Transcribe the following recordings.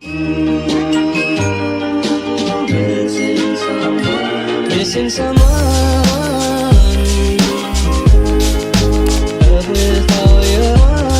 Missing someone with all your heart.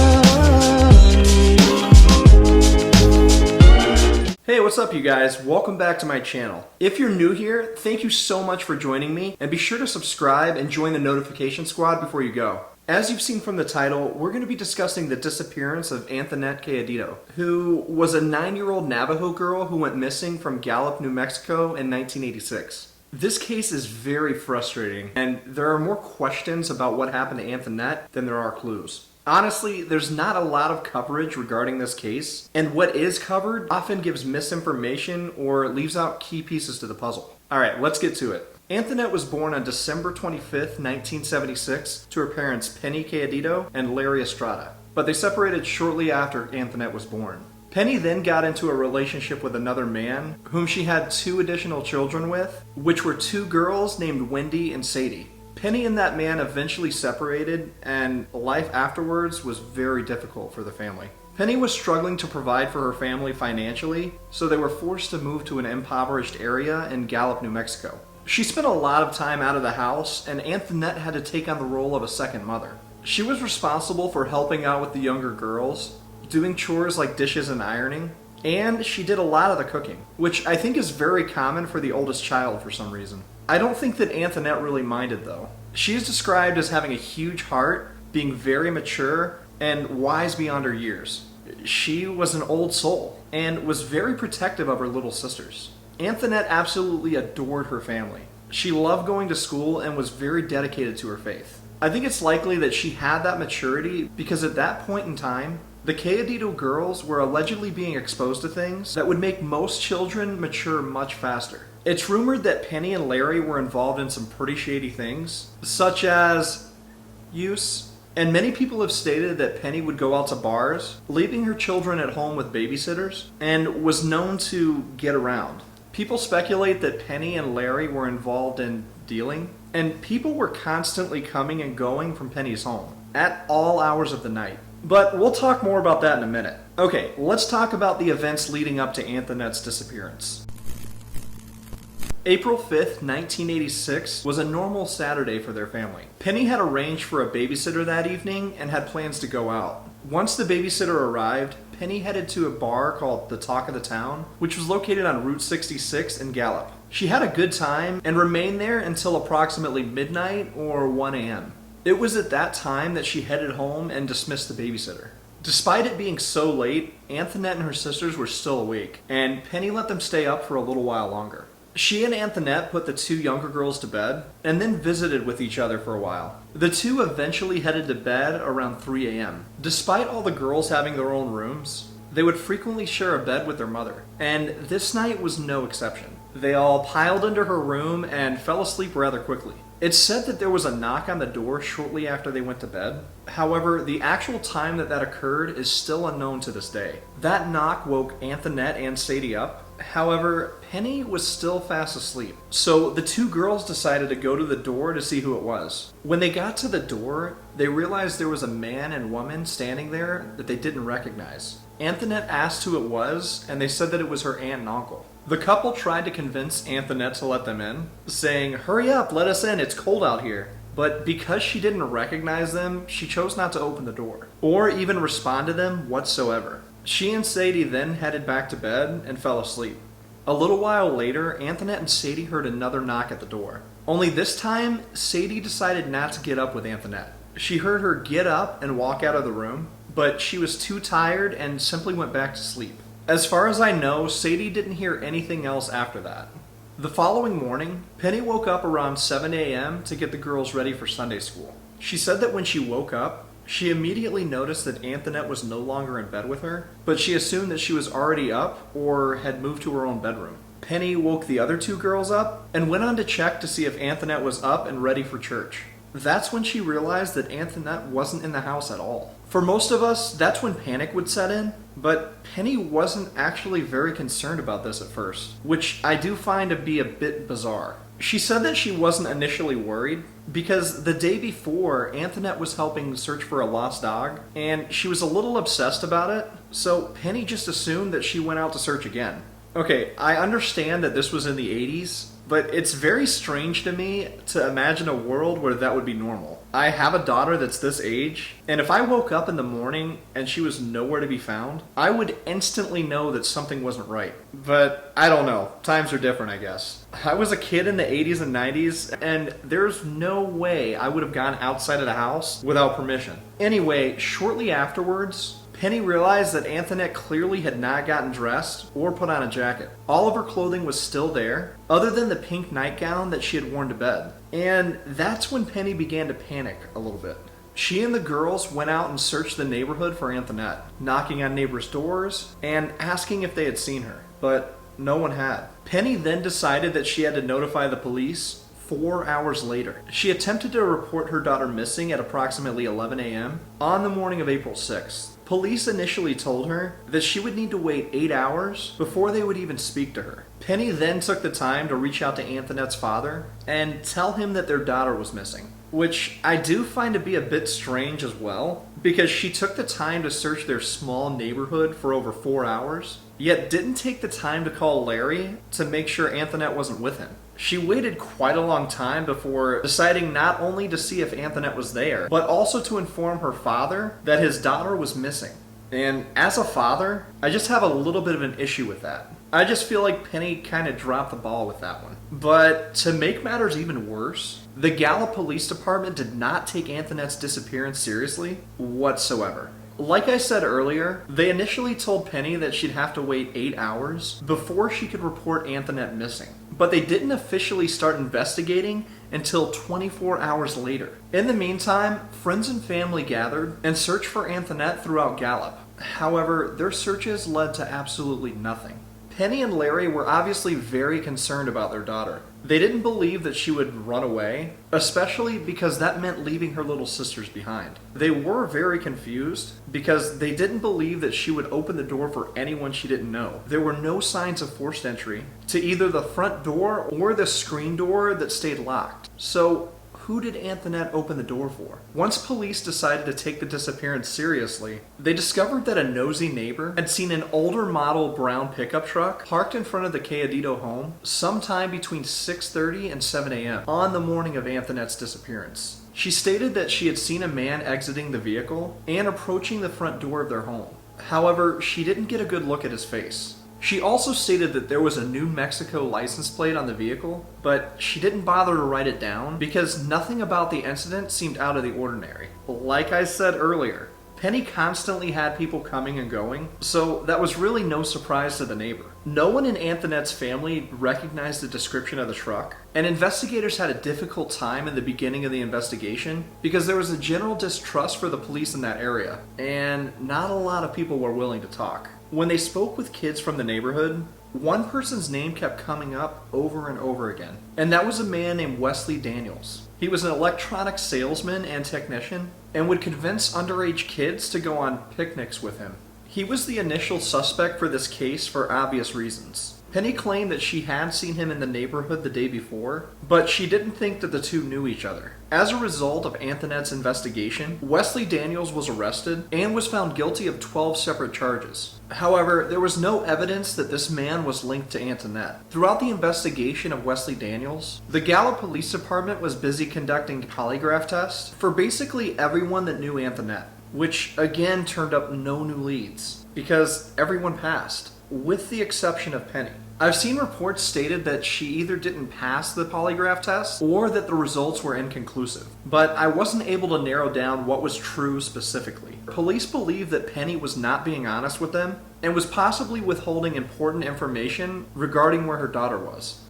Hey, what's up you guys? Welcome back to my channel. If you're new here, thank you so much for joining me, and be sure to subscribe and join the notification squad before you go. As you've seen from the title, we're going to be discussing the disappearance of Anthonette Cayedito, who was a 9-year-old Navajo girl who went missing from Gallup, New Mexico in 1986. This case is very frustrating, and there are more questions about what happened to Anthonette than there are clues. Honestly, there's not a lot of coverage regarding this case, and what is covered often gives misinformation or leaves out key pieces to the puzzle. Alright, let's get to it. Anthonette was born on December 25th, 1976 to her parents Penny Cayedito and Larry Estrada, but they separated shortly after Anthonette was born. Penny then got into a relationship with another man, whom she had 2 additional children with, which were 2 girls named Wendy and Sadie. Penny and that man eventually separated, and life afterwards was very difficult for the family. Penny was struggling to provide for her family financially, so they were forced to move to an impoverished area in Gallup, New Mexico. She spent a lot of time out of the house, and Anthonette had to take on the role of a second mother. She was responsible for helping out with the younger girls, doing chores like dishes and ironing, and she did a lot of the cooking, which I think is very common for the oldest child for some reason. I don't think that Anthonette really minded though. She is described as having a huge heart, being very mature, and wise beyond her years. She was an old soul, and was very protective of her little sisters. Anthonette absolutely adored her family. She loved going to school and was very dedicated to her faith. I think it's likely that she had that maturity because at that point in time, the Cayedito girls were allegedly being exposed to things that would make most children mature much faster. It's rumored that Penny and Larry were involved in some pretty shady things, such as use, and many people have stated that Penny would go out to bars, leaving her children at home with babysitters, and was known to get around. People speculate that Penny and Larry were involved in dealing, and people were constantly coming and going from Penny's home, at all hours of the night. But we'll talk more about that in a minute. Okay, let's talk about the events leading up to Anthonette's disappearance. April 5th, 1986 was a normal Saturday for their family. Penny had arranged for a babysitter that evening and had plans to go out. Once the babysitter arrived, Penny headed to a bar called the Talk of the Town, which was located on Route 66 in Gallup. She had a good time and remained there until approximately midnight or 1 a.m. It was at that time that she headed home and dismissed the babysitter. Despite it being so late, Anthonette and her sisters were still awake, and Penny let them stay up for a little while longer. She and Anthonette put the 2 younger girls to bed, and then visited with each other for a while. The 2 eventually headed to bed around 3 a.m. Despite all the girls having their own rooms, they would frequently share a bed with their mother, and this night was no exception. They all piled into her room and fell asleep rather quickly. It's said that there was a knock on the door shortly after they went to bed. However, the actual time that occurred is still unknown to this day. That knock woke Anthonette and Sadie up. However, Penny was still fast asleep. So the 2 girls decided to go to the door to see who it was. When they got to the door, they realized there was a man and woman standing there that they didn't recognize. Anthonette asked who it was, and they said that it was her aunt and uncle. The couple tried to convince Anthonette to let them in, saying, "Hurry up, let us in, it's cold out here." But because she didn't recognize them, she chose not to open the door, or even respond to them whatsoever. She and Sadie then headed back to bed and fell asleep. A little while later, Anthonette and Sadie heard another knock at the door. Only this time, Sadie decided not to get up with Anthonette. She heard her get up and walk out of the room, but she was too tired and simply went back to sleep. As far as I know, Sadie didn't hear anything else after that. The following morning, Penny woke up around 7 a.m. to get the girls ready for Sunday school. She said that when she woke up, she immediately noticed that Anthonette was no longer in bed with her, but she assumed that she was already up or had moved to her own bedroom. Penny woke the other 2 girls up and went on to check to see if Anthonette was up and ready for church. That's when she realized that Anthonette wasn't in the house at all. For most of us, that's when panic would set in, but Penny wasn't actually very concerned about this at first, which I do find to be a bit bizarre. She said that she wasn't initially worried because the day before, Anthonette was helping search for a lost dog, and she was a little obsessed about it, so Penny just assumed that she went out to search again. Okay, I understand that this was in the 80s, but it's very strange to me to imagine a world where that would be normal. I have a daughter that's this age, and if I woke up in the morning and she was nowhere to be found, I would instantly know that something wasn't right. But I don't know. Times are different, I guess. I was a kid in the 80s and 90s, and there's no way I would have gone outside of the house without permission. Anyway, shortly afterwards, Penny realized that Anthonette clearly had not gotten dressed or put on a jacket. All of her clothing was still there, other than the pink nightgown that she had worn to bed. And that's when Penny began to panic a little bit. She and the girls went out and searched the neighborhood for Anthonette, knocking on neighbors' doors and asking if they had seen her, but no one had. Penny then decided that she had to notify the police 4 hours later. She attempted to report her daughter missing at approximately 11 a.m. on the morning of April 6th. Police initially told her that she would need to wait 8 hours before they would even speak to her. Penny then took the time to reach out to Anthonette's father and tell him that their daughter was missing, which I do find to be a bit strange as well, because she took the time to search their small neighborhood for over 4 hours, yet didn't take the time to call Larry to make sure Anthonette wasn't with him. She waited quite a long time before deciding not only to see if Anthonette was there, but also to inform her father that his daughter was missing. And as a father, I just have a little bit of an issue with that. I just feel like Penny kind of dropped the ball with that one. But to make matters even worse, the Gallup Police Department did not take Anthonette's disappearance seriously whatsoever. Like I said earlier, they initially told Penny that she'd have to wait 8 hours before she could report Anthonette missing. But they didn't officially start investigating until 24 hours later. In the meantime, friends and family gathered and searched for Anthonette throughout Gallup. However, their searches led to absolutely nothing. Penny and Larry were obviously very concerned about their daughter. They didn't believe that she would run away, especially because that meant leaving her little sisters behind. They were very confused because they didn't believe that she would open the door for anyone she didn't know. There were no signs of forced entry to either the front door or the screen door that stayed locked. So, who did Anthonette open the door for? Once police decided to take the disappearance seriously, they discovered that a nosy neighbor had seen an older model brown pickup truck parked in front of the Cayedito home sometime between 6:30 and 7 a.m. on the morning of Anthonette's disappearance. She stated that she had seen a man exiting the vehicle and approaching the front door of their home. However, she didn't get a good look at his face. She also stated that there was a New Mexico license plate on the vehicle, but she didn't bother to write it down because nothing about the incident seemed out of the ordinary. Like I said earlier, Penny constantly had people coming and going, so that was really no surprise to the neighbor. No one in Anthonette's family recognized the description of the truck, and investigators had a difficult time in the beginning of the investigation because there was a general distrust for the police in that area, and not a lot of people were willing to talk. When they spoke with kids from the neighborhood, one person's name kept coming up over and over again, and that was a man named Wesley Daniels. He was an electronics salesman and technician, and would convince underage kids to go on picnics with him. He was the initial suspect for this case for obvious reasons. Penny claimed that she had seen him in the neighborhood the day before, but she didn't think that the two knew each other. As a result of Anthonette's investigation, Wesley Daniels was arrested and was found guilty of 12 separate charges. However, there was no evidence that this man was linked to Anthonette. Throughout the investigation of Wesley Daniels, the Gallup Police Department was busy conducting polygraph tests for basically everyone that knew Anthonette, which again turned up no new leads, because everyone passed, with the exception of Penny. I've seen reports stated that she either didn't pass the polygraph test or that the results were inconclusive, but I wasn't able to narrow down what was true specifically. Police believe that Penny was not being honest with them and was possibly withholding important information regarding where her daughter was.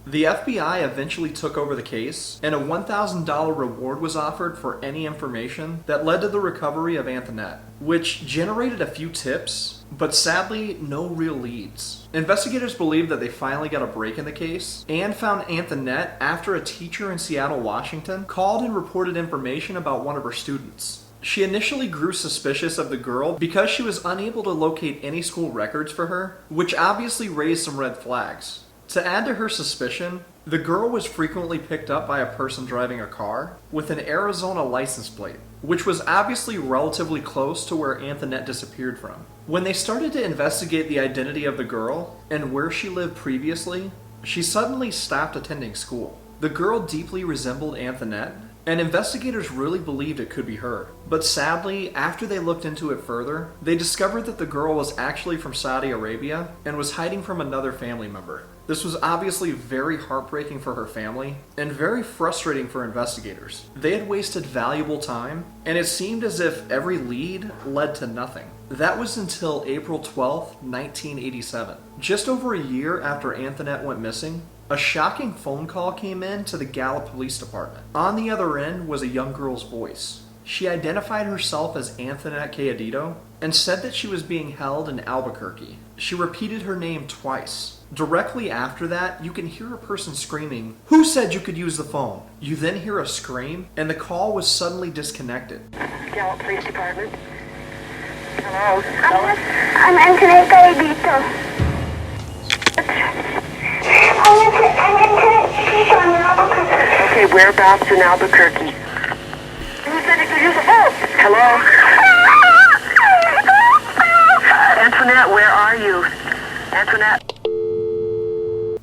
The FBI eventually took over the case, and a $1,000 reward was offered for any information that led to the recovery of Anthonette, which generated a few tips, but sadly, no real leads. Investigators believe that they finally got a break in the case, and found Anthonette after a teacher in Seattle, Washington, called and reported information about one of her students. She initially grew suspicious of the girl because she was unable to locate any school records for her, which obviously raised some red flags. To add to her suspicion, The girl was frequently picked up by a person driving a car with an Arizona license plate, which was obviously relatively close to where Anthonette disappeared from. When they started to investigate the identity of the girl and where she lived previously, she suddenly stopped attending school. The girl deeply resembled Anthonette, and investigators really believed it could be her. But sadly, after they looked into it further, they discovered that the girl was actually from Saudi Arabia and was hiding from another family member. This was obviously very heartbreaking for her family and very frustrating for investigators. They had wasted valuable time, and it seemed as if every lead led to nothing. That was until April 12th, 1987. Just over a year after Anthonette went missing, a shocking phone call came in to the Gallup Police Department. On the other end was a young girl's voice. She identified herself as Anthonette Cayedito and said that she was being held in Albuquerque. She repeated her name twice. Directly after that, you can hear a person screaming, "Who said you could use the phone?" You then hear a scream, and the call was suddenly disconnected. Gallup Police Department. Hello. I'm Anthonette Cayedito. Okay, whereabouts in Albuquerque? Who said you could use the phone? Hello? Anthonette, where are you? Anthonette?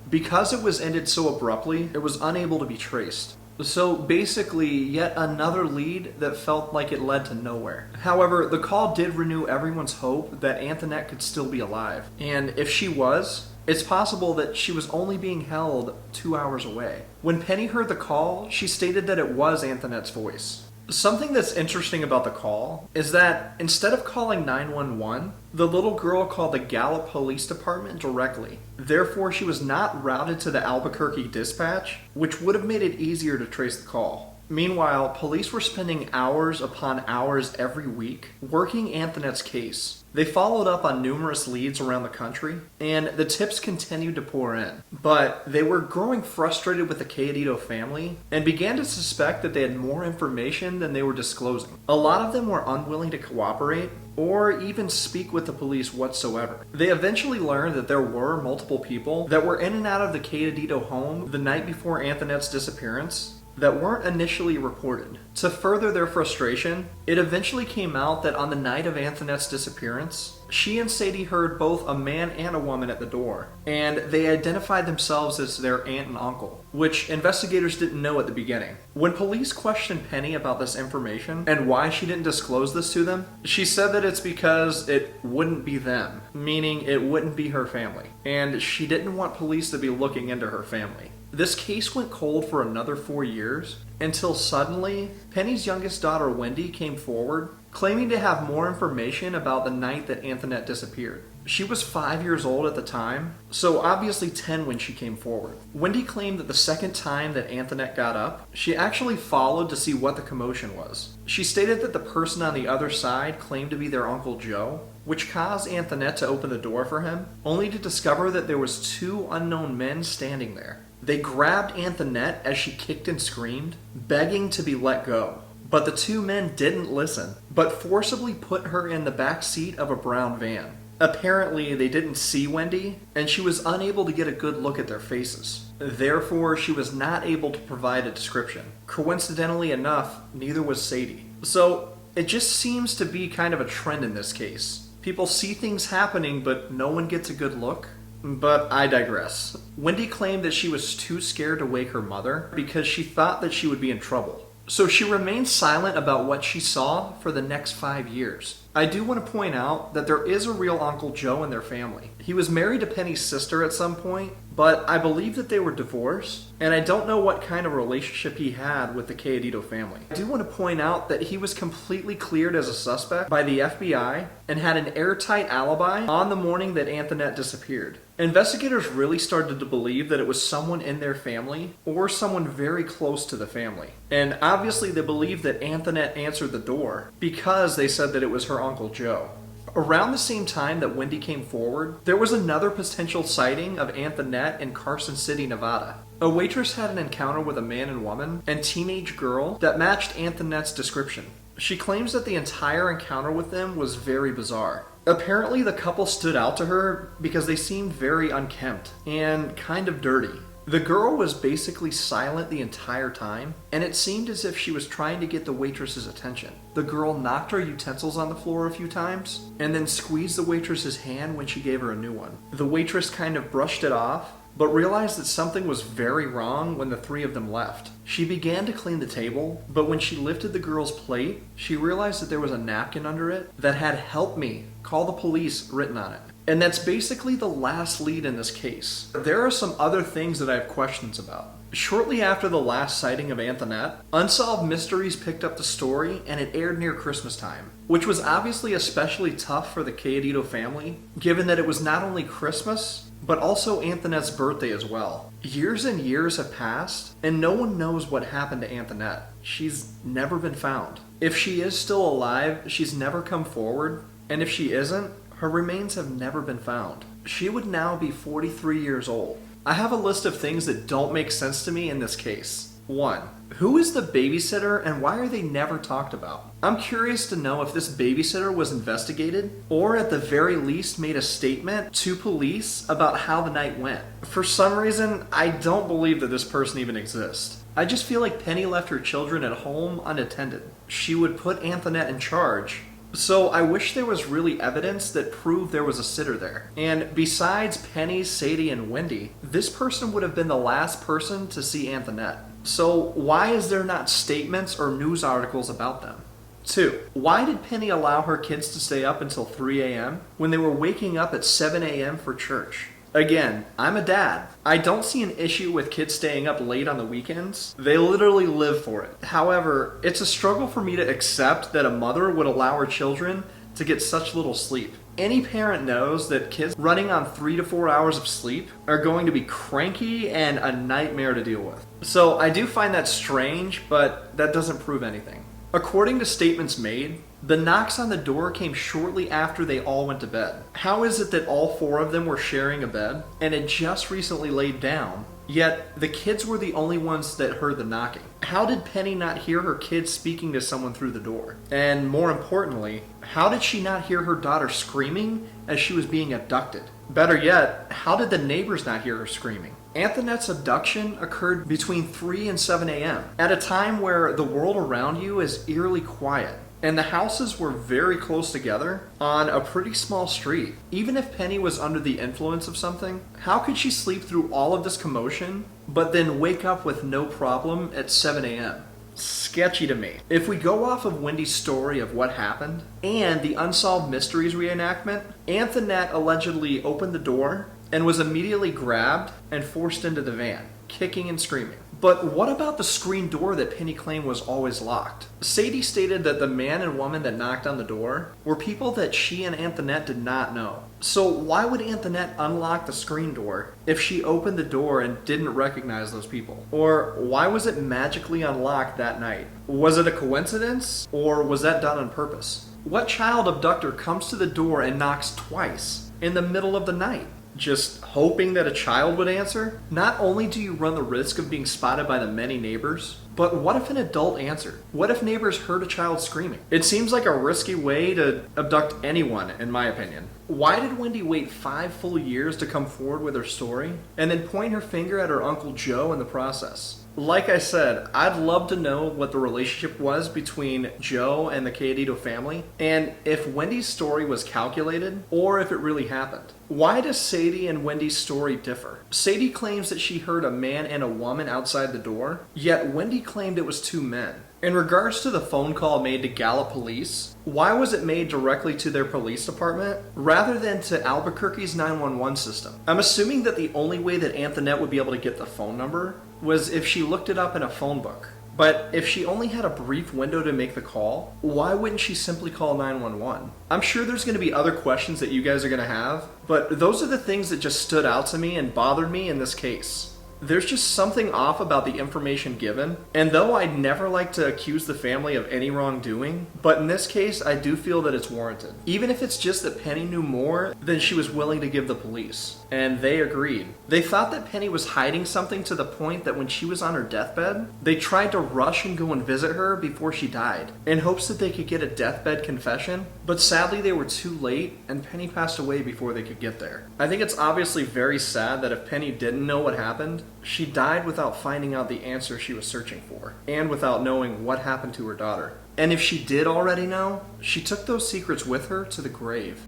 Because it was ended so abruptly, it was unable to be traced. So basically, yet another lead that felt like it led to nowhere. However, the call did renew everyone's hope that Anthonette could still be alive. And if she was, it's possible that she was only being held 2 hours away. When Penny heard the call, she stated that it was Anthonette's voice. Something that's interesting about the call is that instead of calling 911, the little girl called the Gallup Police Department directly. Therefore, she was not routed to the Albuquerque dispatch, which would have made it easier to trace the call. Meanwhile, police were spending hours upon hours every week working Anthonette's case. They followed up on numerous leads around the country, and the tips continued to pour in. But they were growing frustrated with the Cayedito family and began to suspect that they had more information than they were disclosing. A lot of them were unwilling to cooperate or even speak with the police whatsoever. They eventually learned that there were multiple people that were in and out of the Cayedito home the night before Anthonette's disappearance that weren't initially reported. To further their frustration, it eventually came out that on the night of Anthonette's disappearance, she and Sadie heard both a man and a woman at the door, and they identified themselves as their aunt and uncle, which investigators didn't know at the beginning. When police questioned Penny about this information and why she didn't disclose this to them, she said that it's because it wouldn't be them, meaning it wouldn't be her family, and she didn't want police to be looking into her family. This case went cold for another 4 years, until suddenly, Penny's youngest daughter Wendy came forward, claiming to have more information about the night that Anthonette disappeared. She was 5 years old at the time, so obviously 10 when she came forward. Wendy claimed that the second time that Anthonette got up, she actually followed to see what the commotion was. She stated that the person on the other side claimed to be their Uncle Joe, which caused Anthonette to open the door for him, only to discover that there was 2 unknown men standing there. They grabbed Anthonette as she kicked and screamed, begging to be let go. But the 2 men didn't listen, but forcibly put her in the back seat of a brown van. Apparently, they didn't see Wendy, and she was unable to get a good look at their faces. Therefore, she was not able to provide a description. Coincidentally enough, neither was Sadie. So, it just seems to be kind of a trend in this case. People see things happening, but no one gets a good look. But I digress. Wendy claimed that she was too scared to wake her mother because she thought that she would be in trouble. So she remained silent about what she saw for the next 5 years. I do want to point out that there is a real Uncle Joe in their family. He was married to Penny's sister at some point, but I believe that they were divorced, and I don't know what kind of relationship he had with the Cayedito family. I do want to point out that he was completely cleared as a suspect by the FBI and had an airtight alibi on the morning that Anthonette disappeared. Investigators really started to believe that it was someone in their family or someone very close to the family. And obviously they believed that Anthonette answered the door because they said that it was her Uncle Joe. Around the same time that Wendy came forward, there was another potential sighting of Anthonette in Carson City, Nevada. A waitress had an encounter with a man and woman and teenage girl that matched Anthonette's description. She claims that the entire encounter with them was very bizarre. Apparently, the couple stood out to her because they seemed very unkempt and kind of dirty. The girl was basically silent the entire time, and it seemed as if she was trying to get the waitress's attention. The girl knocked her utensils on the floor a few times, and then squeezed the waitress's hand when she gave her a new one. The waitress kind of brushed it off, but realized that something was very wrong when the three of them left. She began to clean the table, but when she lifted the girl's plate, she realized that there was a napkin under it that had "Help me, call the police" written on it. And that's basically the last lead in this case. There are some other things that I have questions about. Shortly after the last sighting of Anthonette, Unsolved Mysteries picked up the story and it aired near Christmas time, which was obviously especially tough for the Cayedito family, given that it was not only Christmas, but also Anthonette's birthday as well. Years and years have passed, and no one knows what happened to Anthonette. She's never been found. If she is still alive, she's never come forward, and if she isn't, her remains have never been found. She would now be 43 years old. I have a list of things that don't make sense to me in this case. 1. Who is the babysitter and why are they never talked about? I'm curious to know if this babysitter was investigated or at the very least made a statement to police about how the night went. For some reason, I don't believe that this person even exists. I just feel like Penny left her children at home unattended. She would put Anthonette in charge. So I wish there was really evidence that proved there was a sitter there. And besides Penny, Sadie, and Wendy, this person would have been the last person to see Anthonette. So why is there not statements or news articles about them? 2. Why did Penny allow her kids to stay up until 3 a.m. when they were waking up at 7 a.m. for church? Again, I'm a dad. I don't see an issue with kids staying up late on the weekends. They literally live for it. However, it's a struggle for me to accept that a mother would allow her children to get such little sleep. Any parent knows that kids running on 3 to 4 hours of sleep are going to be cranky and a nightmare to deal with. So I do find that strange, but that doesn't prove anything. According to statements made, the knocks on the door came shortly after they all went to bed. How is it that all 4 of them were sharing a bed and had just recently laid down, yet the kids were the only ones that heard the knocking? How did Penny not hear her kids speaking to someone through the door? And more importantly, how did she not hear her daughter screaming as she was being abducted? Better yet, how did the neighbors not hear her screaming? Anthonette's abduction occurred between 3 and 7 a.m., at a time where the world around you is eerily quiet, and the houses were very close together on a pretty small street. Even if Penny was under the influence of something, how could she sleep through all of this commotion, but then wake up with no problem at 7 a.m.? Sketchy to me. If we go off of Wendy's story of what happened and the Unsolved Mysteries reenactment, Anthonette allegedly opened the door and was immediately grabbed and forced into the van, kicking and screaming. But what about the screen door that Penny claimed was always locked? Sadie stated that the man and woman that knocked on the door were people that she and Anthonette did not know. So why would Anthonette unlock the screen door if she opened the door and didn't recognize those people? Or why was it magically unlocked that night? Was it a coincidence, or was that done on purpose? What child abductor comes to the door and knocks twice in the middle of the night? Just hoping that a child would answer? Not only do you run the risk of being spotted by the many neighbors, but what if an adult answered? What if neighbors heard a child screaming? It seems like a risky way to abduct anyone, in my opinion. Why did Wendy wait 5 full years to come forward with her story, and then point her finger at her Uncle Joe in the process? Like I said, I'd love to know what the relationship was between Joe and the Cayedito family, and if Wendy's story was calculated, or if it really happened. Why does Sadie and Wendy's story differ? Sadie claims that she heard a man and a woman outside the door, yet Wendy claimed it was 2 men. In regards to the phone call made to Gallup Police, why was it made directly to their police department rather than to Albuquerque's 911 system? I'm assuming that the only way that Anthonette would be able to get the phone number was if she looked it up in a phone book. But if she only had a brief window to make the call, why wouldn't she simply call 911? I'm sure there's going to be other questions that you guys are going to have, but those are the things that just stood out to me and bothered me in this case. There's just something off about the information given, and though I'd never like to accuse the family of any wrongdoing, but in this case I do feel that it's warranted. Even if it's just that Penny knew more than she was willing to give the police, and they agreed. They thought that Penny was hiding something to the point that when she was on her deathbed, they tried to rush and go and visit her before she died, in hopes that they could get a deathbed confession, but sadly they were too late and Penny passed away before they could get there. I think it's obviously very sad that if Penny didn't know what happened, She died without finding out the answer she was searching for, and without knowing what happened to her daughter. And if she did already know, she took those secrets with her to the grave.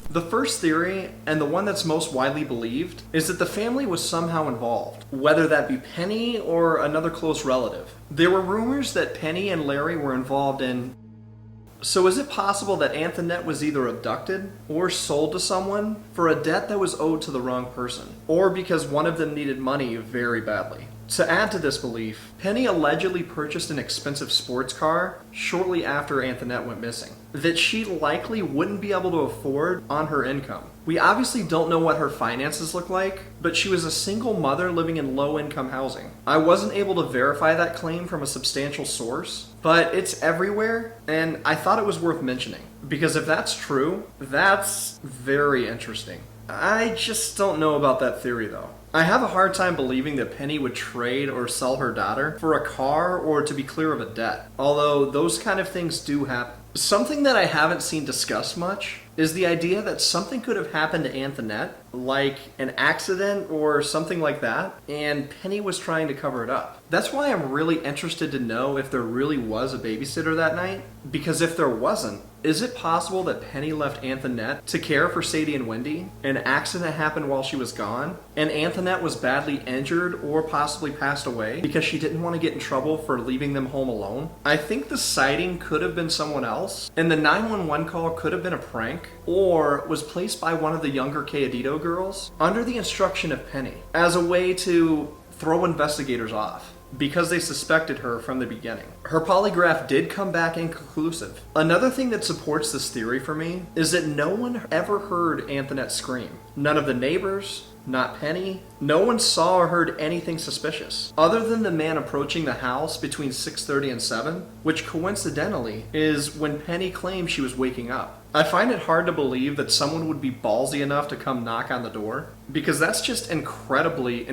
The first theory, and the one that's most widely believed, is that the family was somehow involved, whether that be Penny or another close relative. There were rumors that Penny and Larry were involved in... So is it possible that Anthonette was either abducted or sold to someone for a debt that was owed to the wrong person, or because one of them needed money very badly? To add to this belief, Penny allegedly purchased an expensive sports car shortly after Anthonette went missing, that she likely wouldn't be able to afford on her income. We obviously don't know what her finances look like, but she was a single mother living in low-income housing. I wasn't able to verify that claim from a substantial source, but it's everywhere, and I thought it was worth mentioning. Because if that's true, that's very interesting. I just don't know about that theory though. I have a hard time believing that Penny would trade or sell her daughter for a car or to be clear of a debt, although those kind of things do happen. Something that I haven't seen discussed much is the idea that something could have happened to Anthonette, like an accident or something like that, and Penny was trying to cover it up. That's why I'm really interested to know if there really was a babysitter that night, because if there wasn't, is it possible that Penny left Anthonette to care for Sadie and Wendy? An accident happened while she was gone, and Anthonette was badly injured or possibly passed away because she didn't want to get in trouble for leaving them home alone? I think the sighting could have been someone else, and the 911 call could have been a prank, or was placed by one of the younger Cayedito girls under the instruction of Penny as a way to throw investigators off, because they suspected her from the beginning. Her polygraph did come back inconclusive. Another thing that supports this theory for me is that no one ever heard Anthonette scream. None of the neighbors, not Penny. No one saw or heard anything suspicious, other than the man approaching the house between 6:30 and 7, which coincidentally is when Penny claimed she was waking up. I find it hard to believe that someone would be ballsy enough to come knock on the door, because that's just incredibly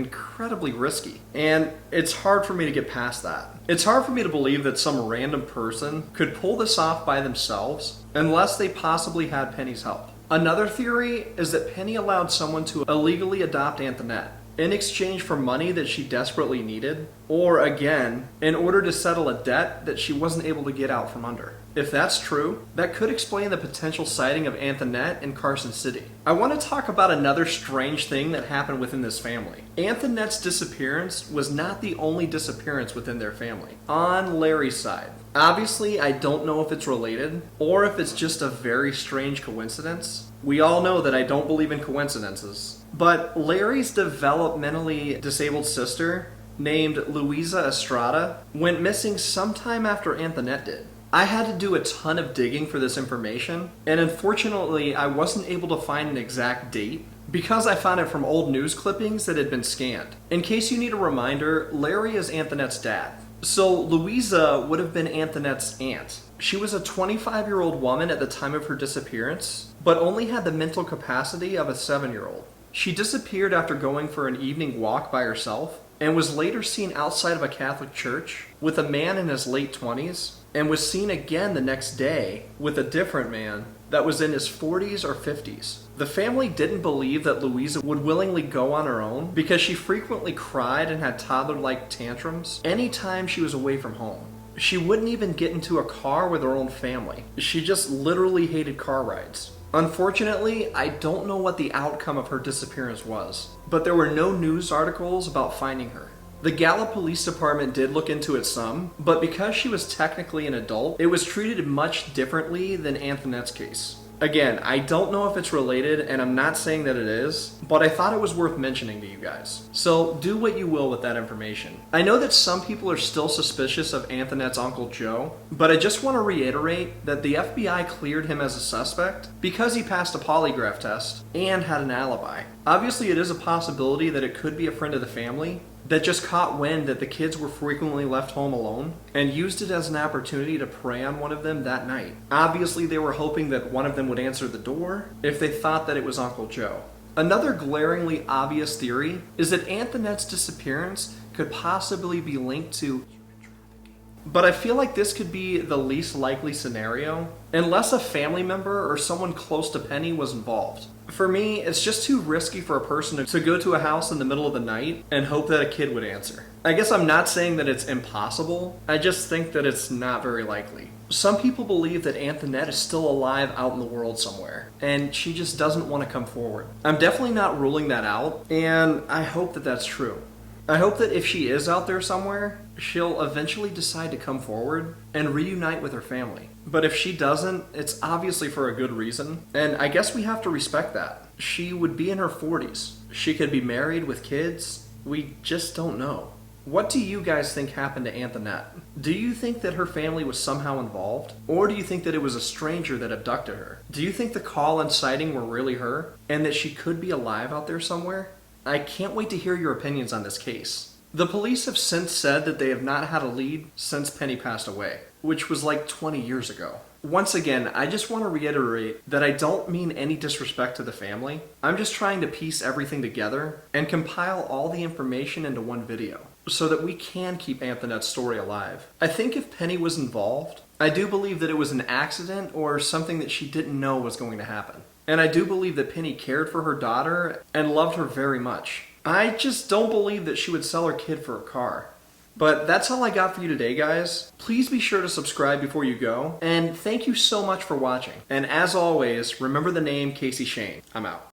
risky. And it's hard for me to get past that. It's hard for me to believe that some random person could pull this off by themselves, unless they possibly had Penny's help. Another theory is that Penny allowed someone to illegally adopt Anthonette in exchange for money that she desperately needed, or again, in order to settle a debt that she wasn't able to get out from under. If that's true, that could explain the potential sighting of Anthonette in Carson City. I want to talk about another strange thing that happened within this family. Anthonette's disappearance was not the only disappearance within their family. On Larry's side, obviously I don't know if it's related, or if it's just a very strange coincidence. We all know that I don't believe in coincidences. But Larry's developmentally disabled sister, named Louisa Estrada, went missing sometime after Anthonette did. I had to do a ton of digging for this information, and unfortunately I wasn't able to find an exact date because I found it from old news clippings that had been scanned. In case you need a reminder, Larry is Anthonette's dad. So Louisa would have been Anthonette's aunt. She was a 25-year-old woman at the time of her disappearance, but only had the mental capacity of a 7-year-old. She disappeared after going for an evening walk by herself, and was later seen outside of a Catholic church with a man in his late 20s, and was seen again the next day with a different man that was in his 40s or 50s. The family didn't believe that Louisa would willingly go on her own because she frequently cried and had toddler-like tantrums anytime she was away from home. She wouldn't even get into a car with her own family. She just literally hated car rides. Unfortunately, I don't know what the outcome of her disappearance was, but there were no news articles about finding her. The Gallup Police Department did look into it some, but because she was technically an adult, it was treated much differently than Anthonette's case. Again, I don't know if it's related, and I'm not saying that it is, but I thought it was worth mentioning to you guys. So do what you will with that information. I know that some people are still suspicious of Anthonette's Uncle Joe, but I just want to reiterate that the FBI cleared him as a suspect because he passed a polygraph test and had an alibi. Obviously, it is a possibility that it could be a friend of the family that just caught wind that the kids were frequently left home alone and used it as an opportunity to prey on one of them that night. Obviously, they were hoping that one of them would answer the door if they thought that it was Uncle Joe. Another glaringly obvious theory is that Anthonette's disappearance could possibly be linked to But I feel like this could be the least likely scenario, unless a family member or someone close to Penny was involved. For me, it's just too risky for a person to go to a house in the middle of the night and hope that a kid would answer. I guess I'm not saying that it's impossible, I just think that it's not very likely. Some people believe that Anthonette is still alive out in the world somewhere, and she just doesn't want to come forward. I'm definitely not ruling that out, and I hope that that's true. I hope that if she is out there somewhere, she'll eventually decide to come forward and reunite with her family. But if she doesn't, it's obviously for a good reason, and I guess we have to respect that. She would be in her 40s. She could be married with kids. We just don't know. What do you guys think happened to Anthonette? Do you think that her family was somehow involved? Or do you think that it was a stranger that abducted her? Do you think the call and sighting were really her, and that she could be alive out there somewhere? I can't wait to hear your opinions on this case. The police have since said that they have not had a lead since Penny passed away, which was like 20 years ago. Once again, I just want to reiterate that I don't mean any disrespect to the family. I'm just trying to piece everything together and compile all the information into one video so that we can keep Anthonette's story alive. I think if Penny was involved, I do believe that it was an accident or something that she didn't know was going to happen. And I do believe that Penny cared for her daughter and loved her very much. I just don't believe that she would sell her kid for a car. But that's all I got for you today, guys. Please be sure to subscribe before you go, and thank you so much for watching. And as always, remember the name Casey Shane. I'm out.